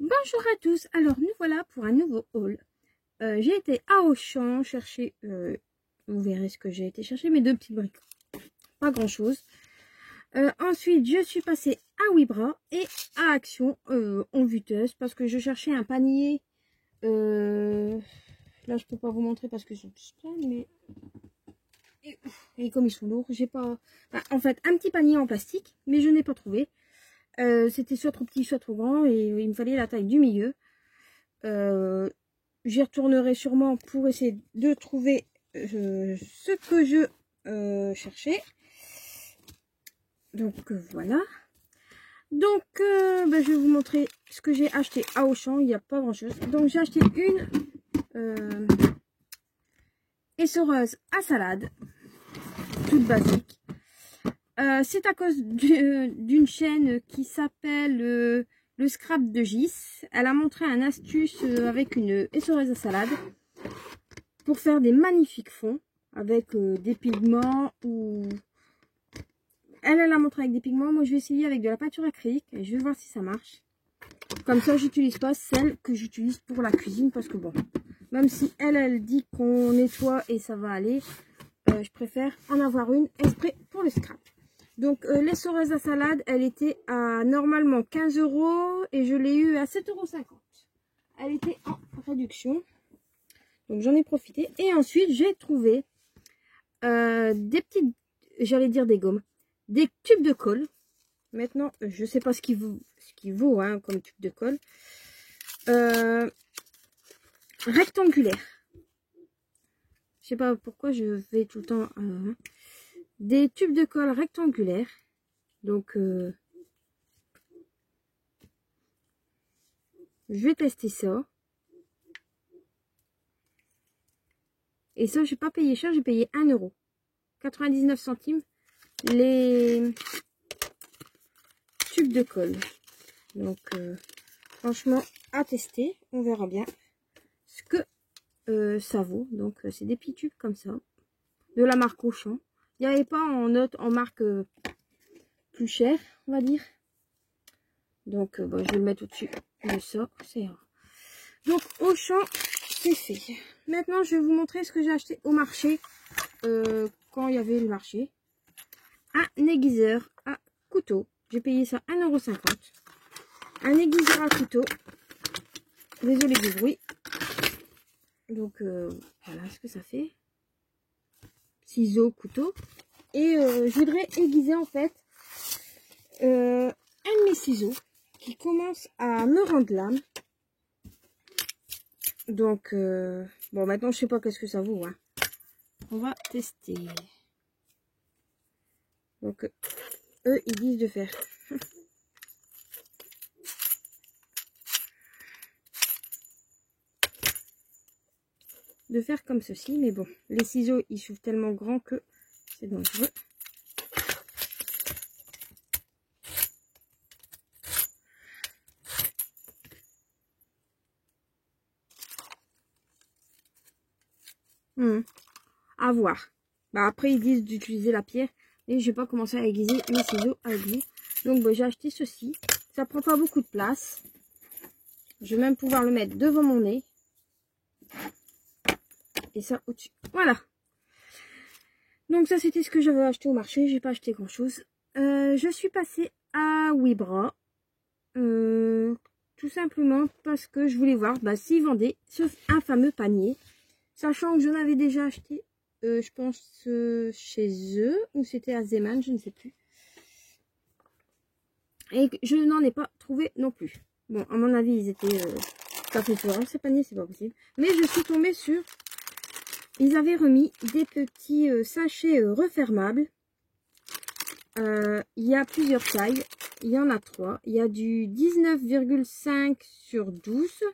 Bonjour à tous, alors nous voilà pour un nouveau haul. J'ai été à Auchan chercher, vous verrez ce que j'ai été chercher, mes deux petites briques, pas grand chose. Ensuite je suis passée à Wibra et à Action en Vuteuse parce que je cherchais un panier. Là je peux pas vous montrer parce qu'ils sont tous pleins, mais et comme ils sont lourds, j'ai pas, en fait un petit panier en plastique, mais je n'ai pas trouvé. C'était soit trop petit soit trop grand et il me fallait la taille du milieu. J'y retournerai sûrement pour essayer de trouver ce que je cherchais. Donc voilà. Donc je vais vous montrer ce que j'ai acheté à Auchan. Il n'y a pas grand chose. Donc j'ai acheté une essoreuse à salade, toute basique. C'est à cause d'une chaîne qui s'appelle le Scrap de Gis. Elle a montré un astuce avec une essoreuse à salade pour faire des magnifiques fonds avec des pigments ou... Elle a montré avec des pigments. Moi, je vais essayer avec de la peinture acrylique et je vais voir si ça marche. Comme ça, j'utilise pas celle que j'utilise pour la cuisine parce que bon, même si elle dit qu'on nettoie et ça va aller, je préfère en avoir une exprès pour le scrap. Donc l'essoreuse à salade, elle était à normalement 15 € et je l'ai eu à 7,50 €. Elle était en réduction. Donc j'en ai profité. Et ensuite j'ai trouvé des petites, j'allais dire des gommes, des tubes de colle. Maintenant je sais pas ce qui vaut hein, comme tube de colle. Rectangulaire. Je sais pas pourquoi je vais tout le temps des tubes de colle rectangulaires. Donc je vais tester ça. Et ça, j'ai pas payé cher, j'ai payé 1 €. 99 centimes les tubes de colle. Donc, franchement, à tester. On verra bien ce que ça vaut. Donc, c'est des petits tubes comme ça. De la marque Auchan. Il n'y avait pas en marque plus chère, on va dire. Donc, je vais le mettre au-dessus de ça. Donc, Auchan, c'est fait. Maintenant, je vais vous montrer ce que j'ai acheté au marché. Quand il y avait le marché. Un aiguiseur à couteau. J'ai payé ça 1,50 €. Un aiguiseur à couteau. Désolé du bruit. Donc voilà ce que ça fait. Ciseaux, couteau. Et je voudrais aiguiser en fait un de mes ciseaux qui commence à me rendre l'âme. Donc bon, maintenant je sais pas qu'est-ce que ça vaut. Hein. On va tester. Donc eux ils disent de faire comme ceci, mais bon, les ciseaux ils s'ouvrent tellement grand que c'est dangereux. À voir. Bah après ils disent d'utiliser la pierre et je vais pas commencer à aiguiser mes ciseaux avec vous. Donc bah, j'ai acheté ceci. Ça prend pas beaucoup de place. Je vais même pouvoir le mettre devant mon nez. Et ça au-dessus. Voilà. Donc ça c'était ce que j'avais acheté au marché. J'ai pas acheté grand chose. Je suis passée à Wibra. Tout simplement parce que je voulais voir s'ils vendaient un fameux panier. Sachant que j'en avais déjà acheté, je pense, chez eux, ou c'était à Zeman, je ne sais plus. Et je n'en ai pas trouvé non plus. Bon, à mon avis, ils étaient pas fait pour ces paniers, c'est pas possible. Mais je suis tombée sur... Ils avaient remis des petits sachets refermables. Il y a plusieurs tailles. Il y en a 3. Il y a du 19,5 sur 12,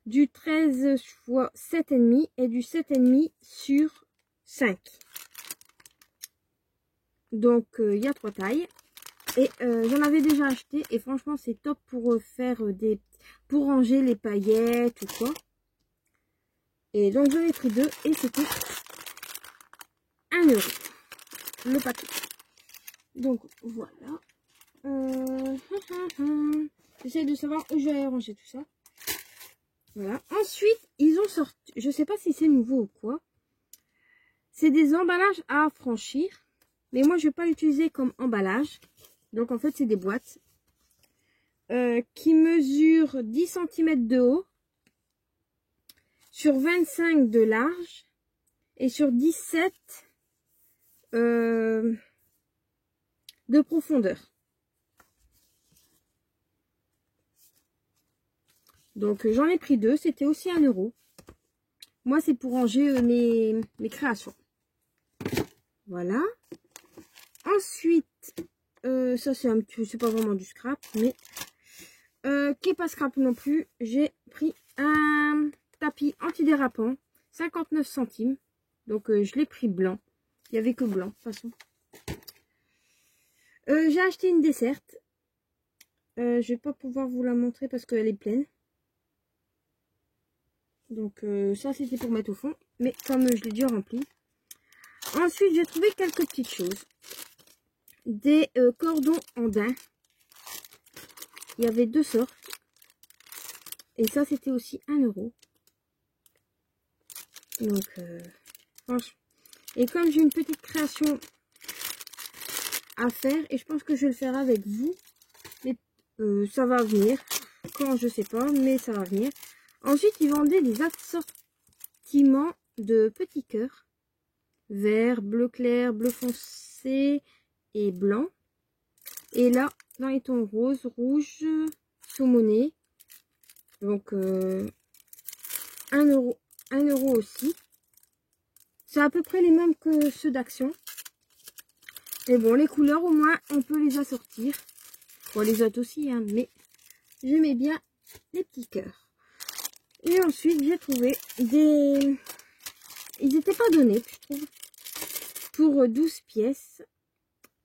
du 13 x 7,5 et du 7,5 sur 5. Donc, il y a 3 tailles. Et j'en avais déjà acheté. Et franchement, c'est top pour faire pour ranger les paillettes ou quoi. Et donc, j'en ai pris 2. Et c'était 1 € le paquet. Donc, voilà. J'essaie de savoir où je vais ranger tout ça. Voilà. Ensuite, ils ont sorti, je sais pas si c'est nouveau ou quoi. C'est des emballages à affranchir. Mais moi, je vais pas l'utiliser comme emballage. Donc, en fait, c'est des boîtes qui mesurent 10 cm de haut, sur 25 de large et sur 17 de profondeur. Donc, j'en ai pris 2. C'était aussi 1 €. Moi, c'est pour ranger mes créations. Voilà. Ensuite, ça c'est pas vraiment du scrap, mais qui est pas scrap non plus. J'ai pris un tapis antidérapant, 59 centimes. Donc je l'ai pris blanc. Il y avait que blanc de toute façon. J'ai acheté une desserte. Je vais pas pouvoir vous la montrer parce qu'elle est pleine. Donc ça c'était pour mettre au fond, mais comme je l'ai déjà rempli. Ensuite j'ai trouvé quelques petites choses. Des cordons en daim. Il y avait 2 sortes. Et ça, c'était aussi 1 €. Donc, franchement. Et comme j'ai une petite création à faire, et je pense que je vais le faire avec vous. Mais ça va venir. Quand, je sais pas, mais ça va venir. Ensuite, ils vendaient des assortiments de petits cœurs. Vert, bleu clair, bleu foncé et blanc. Et là, dans les tons rose, rouge, saumoné. Donc, 1 €. 1 € aussi. C'est à peu près les mêmes que ceux d'Action. Mais bon, les couleurs, au moins, on peut les assortir. Bon, les autres aussi, hein, mais j'aimais bien les petits cœurs. Et ensuite, j'ai trouvé des... Ils n'étaient pas donnés, je trouve. Pour 12 pièces.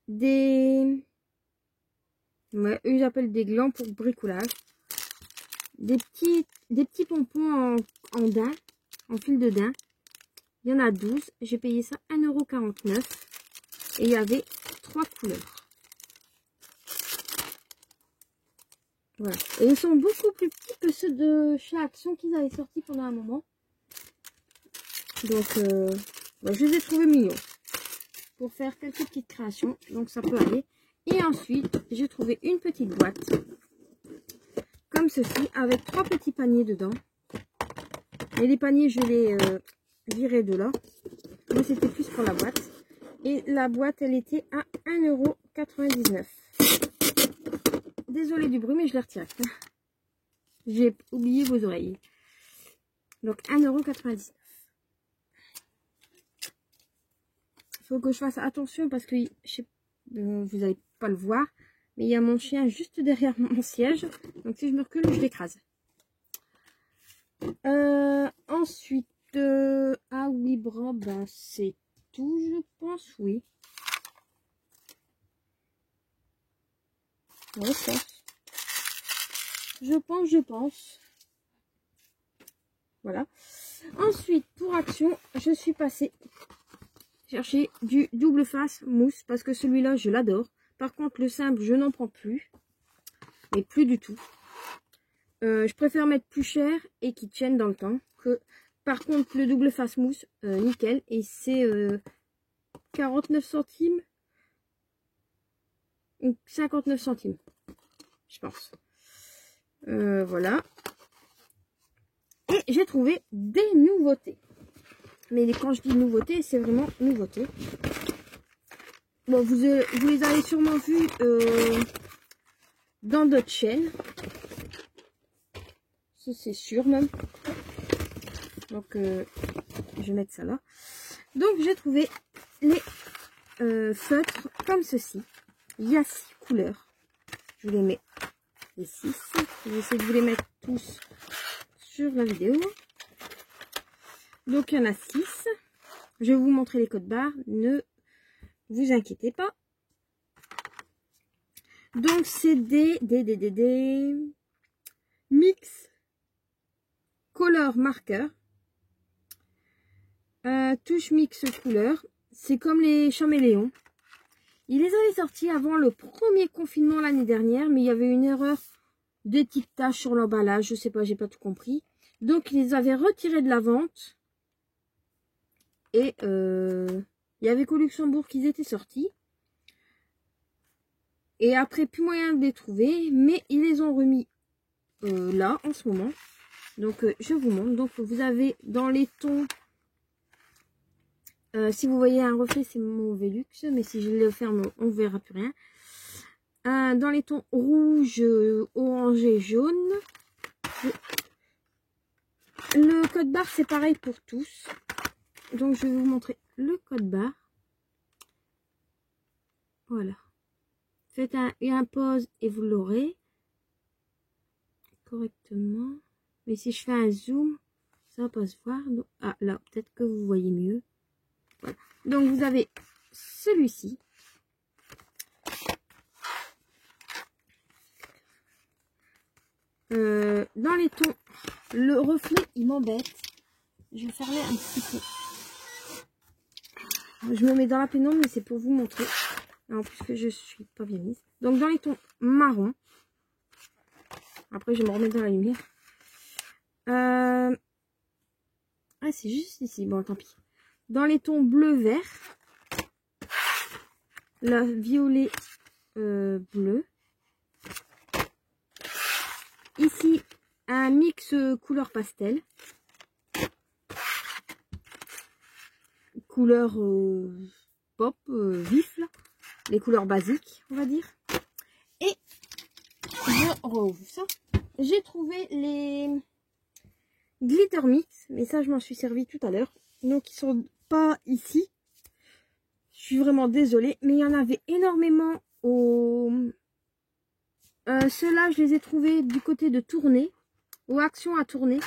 Des... Ouais, eux, ils appellent des glands pour bricolage. Des petits pompons en daim, en fil de daim. Il y en a 12. J'ai payé ça 1,49 €. Et il y avait 3 couleurs. Voilà. Et ils sont beaucoup plus petits que ceux de chez Action qu'ils avaient sortis pendant un moment. Donc, bah, je les ai trouvés mignons. Pour faire quelques petites créations. Donc, ça peut aller. Et ensuite, j'ai trouvé une petite boîte. Comme ceci, avec 3 petits paniers dedans. Et les paniers, je les virais de là. Moi, c'était plus pour la boîte. Et la boîte, elle était à 1,99 €. Désolée du bruit, mais je l'ai retiré. J'ai oublié vos oreilles. Donc, 1,99 €. Il faut que je fasse attention parce que vous n'allez pas le voir. Mais il y a mon chien juste derrière mon siège. Donc, si je me recule, je l'écrase. Ensuite, ah oui, bras, ben, c'est tout, je pense, oui. Ouais, je pense. Voilà. Ensuite, pour Action, je suis passée chercher du double face mousse parce que celui-là, je l'adore. Par contre, le simple, je n'en prends plus. Mais plus du tout. Je préfère mettre plus cher et qui tienne dans le temps. Par contre, le double face mousse, nickel. Et c'est 49 centimes. Ou 59 centimes. Je pense. Voilà. Et j'ai trouvé des nouveautés. Mais quand je dis nouveautés, c'est vraiment nouveautés. Bon, vous les avez sûrement vus dans d'autres chaînes. Ça, c'est sûr même. Donc, je vais mettre ça là. Donc, j'ai trouvé les feutres comme ceci. Il y a 6 couleurs. Je vous les mets les 6. Je vais essayer de vous les mettre tous sur la vidéo. Donc, il y en a 6. Je vais vous montrer les codes barres. Ne vous inquiétez pas. Donc, c'est des mix color marqueur. Touche mix couleur. C'est comme les Chaméléons. Ils les avaient sortis avant le premier confinement l'année dernière, mais il y avait une erreur des petites taches sur l'emballage, je sais pas, j'ai pas tout compris. Donc, ils les avaient retirés de la vente. Et il y avait qu'au Luxembourg qu'ils étaient sortis. Et après, plus moyen de les trouver. Mais ils les ont remis là, en ce moment. Donc, je vous montre. Donc, vous avez dans les tons... si vous voyez un reflet, c'est mon Velux. Mais si je le ferme, on ne verra plus rien. Dans les tons rouge, orange et jaune. Le code barre, c'est pareil pour tous. Donc, je vais vous montrer le code barre. Voilà. Faites un pause et vous l'aurez correctement. Mais si je fais un zoom, ça va pas se voir. Donc, ah, là, peut-être que vous voyez mieux. Voilà. Donc, vous avez celui-ci. Dans les tons, le reflet, il m'embête. Je vais fermer un petit peu. Je me mets dans la pénombre, mais c'est pour vous montrer. En plus que je suis pas bien mise. Donc, dans les tons marron. Après, je vais me remettre dans la lumière. Ah, c'est juste ici. Bon, tant pis. Dans les tons bleu-vert. La violet bleu. Ici, un mix couleur pastel. Couleur pop, vif, là. Les couleurs basiques, on va dire. Et je rouvre ça. J'ai trouvé les glitter mix, mais ça, je m'en suis servi tout à l'heure. Donc, ils sont pas ici. Je suis vraiment désolée, mais il y en avait énormément au... Ceux-là, je les ai trouvés du côté de Tournai, ou Action à Tournai.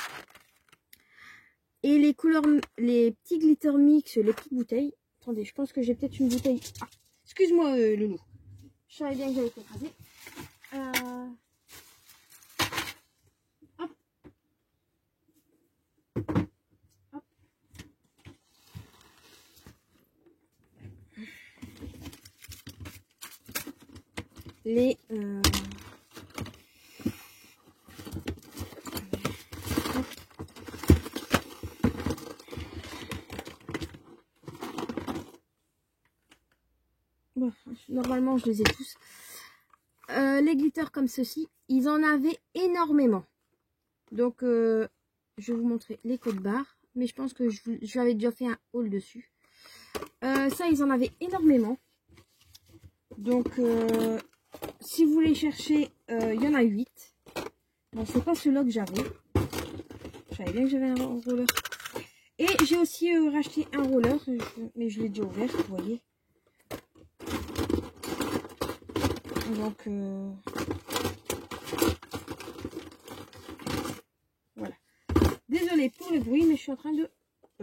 Et les couleurs, les petits glitter mix, les petites bouteilles. Attendez, je pense que j'ai peut-être une bouteille. Ah, excuse-moi, Loulou. Je savais bien que j'allais t'écraser. Hop. Hop. Les... Bon, normalement, je les ai tous. Les glitters comme ceci, ils en avaient énormément. Donc, je vais vous montrer les codes barres. Mais je pense que je avais déjà fait un haul dessus. Ça, ils en avaient énormément. Donc, si vous voulez chercher, il y en a 8. Bon, c'est pas ceux-là que j'avais. Je savais bien que j'avais un roller. Et j'ai aussi racheté un roller. Mais je l'ai déjà ouvert, vous voyez. Donc, voilà. Désolée pour le bruit, mais je suis en train de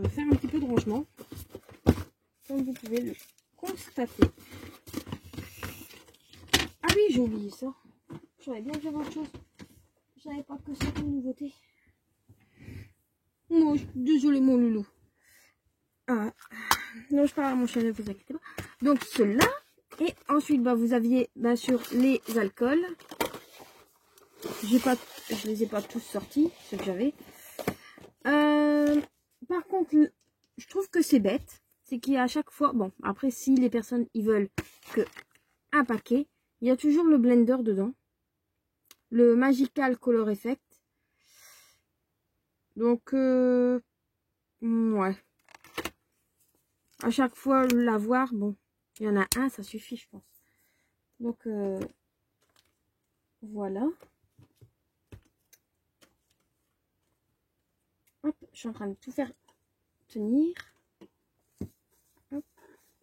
faire un petit peu de rangement. Comme vous pouvez le constater. Ah oui, j'ai oublié ça. Je savais bien que j'avais autre chose. Je savais pas que c'était une nouveauté. Non, désolé mon loulou. Ah. Non, je parle à mon chien, ne vous inquiétez pas. Donc, ceux-là. Et ensuite, bah, vous aviez bien sûr les alcools. Je les ai pas tous sortis, ceux que j'avais. Par contre, je trouve que c'est bête. C'est qu'il y a à chaque fois... Bon, après, si les personnes ils veulent que un paquet, il y a toujours le blender dedans. Le Magical Color Effect. Donc, ouais. À chaque fois, l'avoir, bon, il y en a un, ça suffit, je pense. Donc, voilà. Hop, je suis en train de tout faire tenir. Hop,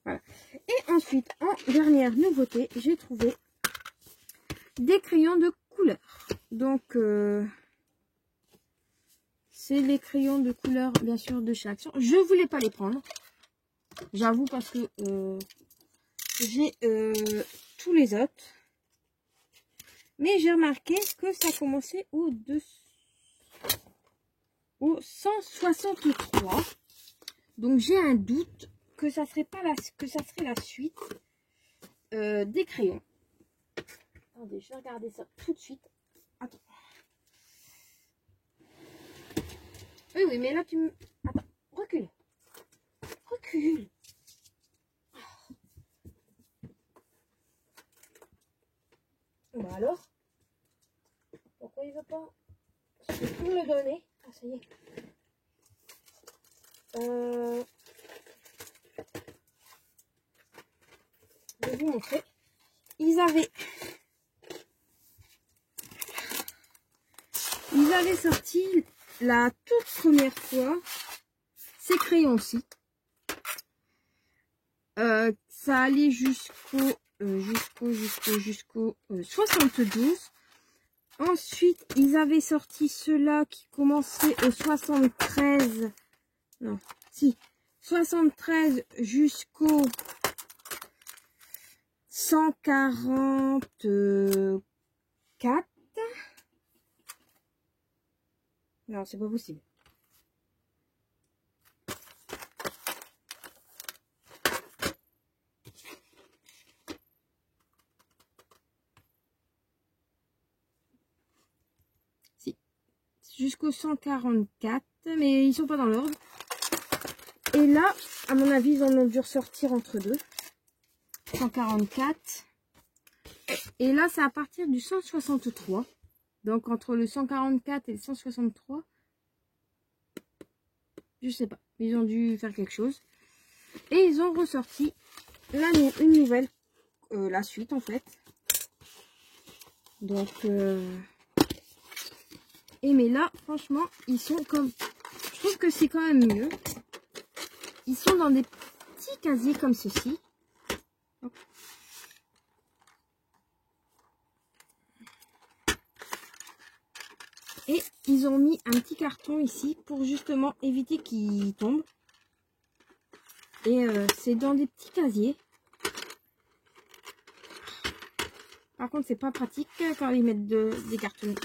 voilà. Et ensuite, en dernière nouveauté, j'ai trouvé des crayons de couleur. Donc, c'est les crayons de couleur, bien sûr, de chez Action. Je voulais pas les prendre. J'avoue parce que j'ai tous les autres. Mais j'ai remarqué que ça commençait au 163. Donc j'ai un doute que ça serait pas la suite des crayons. Attendez, je vais regarder ça tout de suite. Attends. Oui, oui, mais là, tu me... Attends, recule. Recule. Bah alors? Pourquoi il veut pas? Je peux tout me le donner. Ah, ça y est. Je vais vous montrer. Ils avaient sorti la toute première fois ces crayons-ci. Ça allait jusqu'au 72. Ensuite, ils avaient sorti ceux-là qui commençaient au 73. Non, si. 73 jusqu'au 144. Non, c'est pas possible. Si. Jusqu'au 144, mais ils sont pas dans l'ordre. Et là, à mon avis, ils en ont dû ressortir entre deux. 144. Et là, c'est à partir du 163. Donc, entre le 144 et le 163, je sais pas. Ils ont dû faire quelque chose. Et ils ont ressorti une nouvelle, la suite, en fait. Donc, et mais là, franchement, ils sont comme... Je trouve que c'est quand même mieux. Ils sont dans des petits casiers comme ceci. Hop. Et ils ont mis un petit carton ici pour justement éviter qu'il tombe. Et c'est dans des petits casiers. Par contre, c'est pas pratique quand ils mettent des cartons,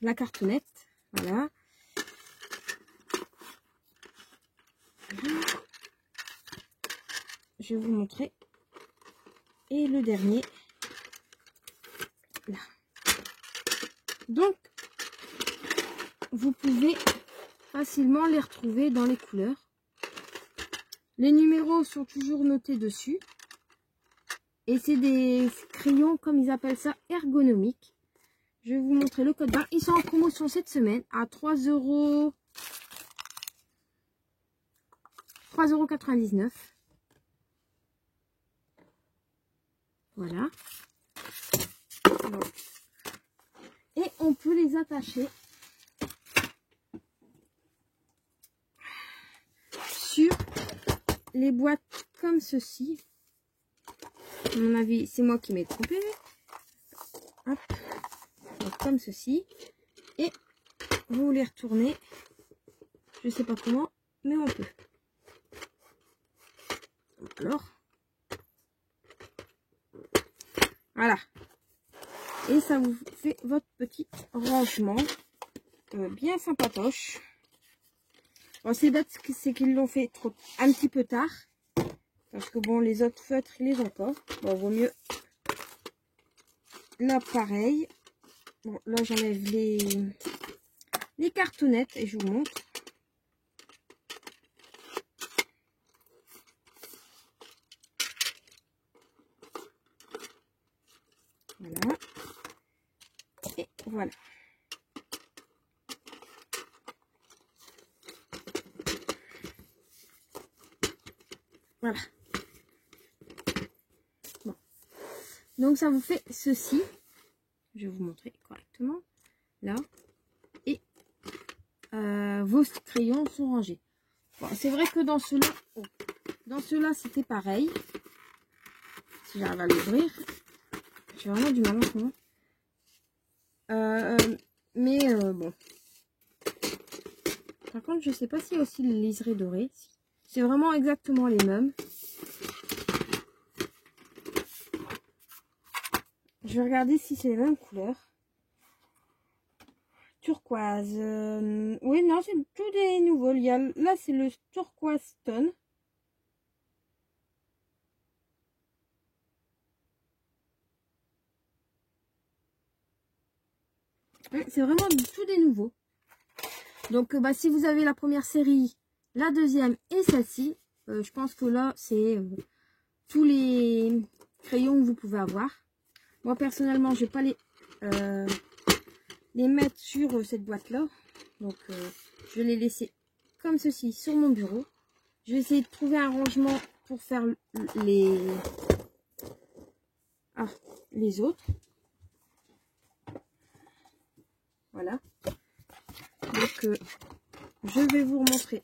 la cartonnette. Voilà. Je vais vous montrer. Et le dernier. Là. Donc, vous pouvez facilement les retrouver dans les couleurs. Les numéros sont toujours notés dessus. Et c'est des crayons, comme ils appellent ça, ergonomiques. Je vais vous montrer le code barre. Ils sont en promotion cette semaine à 3,99 €. Voilà. Donc. Et on peut les attacher sur les boîtes comme ceci. À mon avis, c'est moi qui m'ai trompé. Hop. Donc, comme ceci. Et vous les retournez. Je sais pas comment, mais on peut. Alors. Voilà. Et ça vous fait votre petit rangement. Bien sympatoche. Bon, c'est bête, c'est qu'ils l'ont fait un petit peu tard. Parce que bon, les autres feutres, ils les ont pas. Bon, vaut mieux. Là, pareil. Bon, là, j'enlève les cartonnettes et je vous montre. Voilà. Et voilà. Voilà. Bon. Donc, ça vous fait ceci. Je vais vous montrer correctement. Là. Et vos crayons sont rangés. Bon, c'est vrai que dans ceux-là, c'était pareil. Si j'arrive à l'ouvrir. J'ai vraiment du mal en ce moment. Mais bon. Par contre, je sais pas s'il y a aussi le liseré doré. C'est vraiment exactement les mêmes. Je vais regarder si c'est les mêmes couleurs. Turquoise. Oui, non, c'est tout des nouveaux. Là, c'est le turquoise stone. C'est vraiment tout des nouveaux. Donc, si vous avez la première série, la deuxième et celle-ci, je pense que là, c'est tous les crayons que vous pouvez avoir. Moi, personnellement, je vais pas les mettre sur cette boîte-là. Donc, je vais les laisser comme ceci sur mon bureau. Je vais essayer de trouver un rangement pour faire les autres. Voilà. Donc, je vais vous remontrer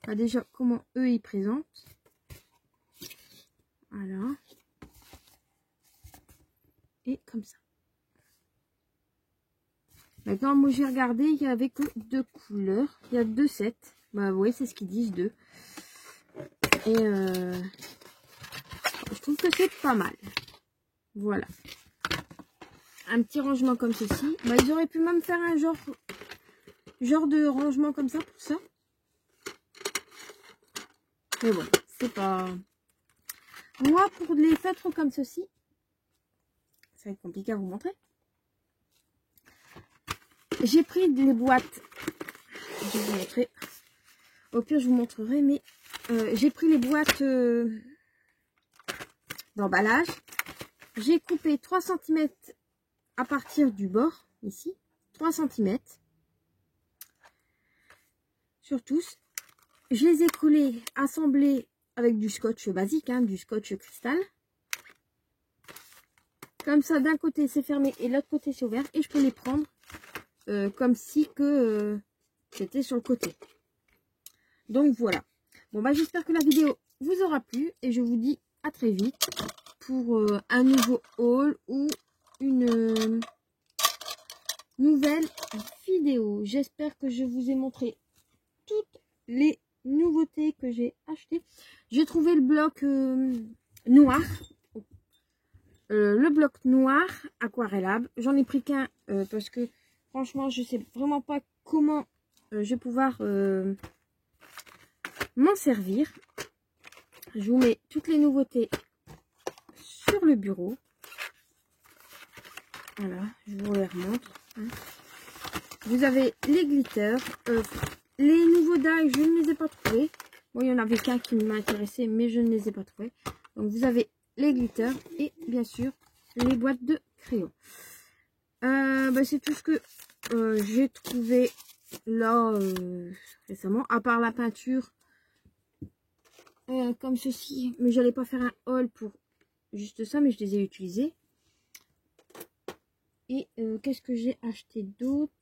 déjà comment eux ils présentent. Voilà. Et comme ça. Maintenant, moi j'ai regardé, il n'y avait que 2 couleurs. Il y a 2 sets. Bah oui, c'est ce qu'ils disent, 2. Et je trouve que c'est pas mal. Voilà. Un petit rangement comme ceci. Bah, ils auraient pu même faire un genre de rangement comme ça pour ça. Mais bon, c'est pas... Moi, pour les feutres comme ceci, ça va être compliqué à vous montrer. J'ai pris les boîtes. Je vais vous montrer. Au pire, je vous montrerai, mais j'ai pris les boîtes d'emballage. J'ai coupé 3 cm à partir du bord, ici. 3 cm. Sur tous. Je les ai collés, assemblés avec du scotch basique, hein, du scotch cristal. Comme ça, d'un côté, c'est fermé et de l'autre côté, c'est ouvert. Et je peux les prendre comme si c'était sur le côté. Donc, voilà. Bon, bah, j'espère que la vidéo vous aura plu. Et je vous dis à très vite pour un nouveau haul ou une nouvelle vidéo. J'espère que je vous ai montré toutes les nouveautés que j'ai achetées. J'ai trouvé le bloc noir. Le bloc noir aquarellable. J'en ai pris qu'un parce que franchement, je sais vraiment pas comment je vais pouvoir m'en servir. Je vous mets toutes les nouveautés sur le bureau. Voilà, je vous les remontre. Hein. Vous avez les glitters. Les nouveaux die, je ne les ai pas trouvés. Bon, il y en avait qu'un qui m'intéressait, mais je ne les ai pas trouvés. Donc, vous avez les glitters et bien sûr les boîtes de crayons. C'est tout ce que j'ai trouvé là récemment, à part la peinture comme ceci. Mais j'allais pas faire un haul pour juste ça, mais je les ai utilisés. Et qu'est-ce que j'ai acheté d'autre?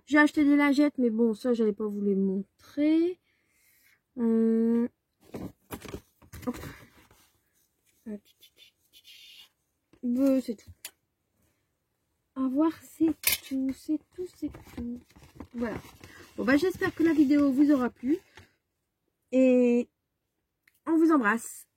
J'ai acheté des lingettes, mais bon, ça, j'allais pas vous les montrer. C'est tout. Au revoir, c'est tout, c'est tout, c'est tout. Voilà. Bon, bah, j'espère que la vidéo vous aura plu. Et on vous embrasse.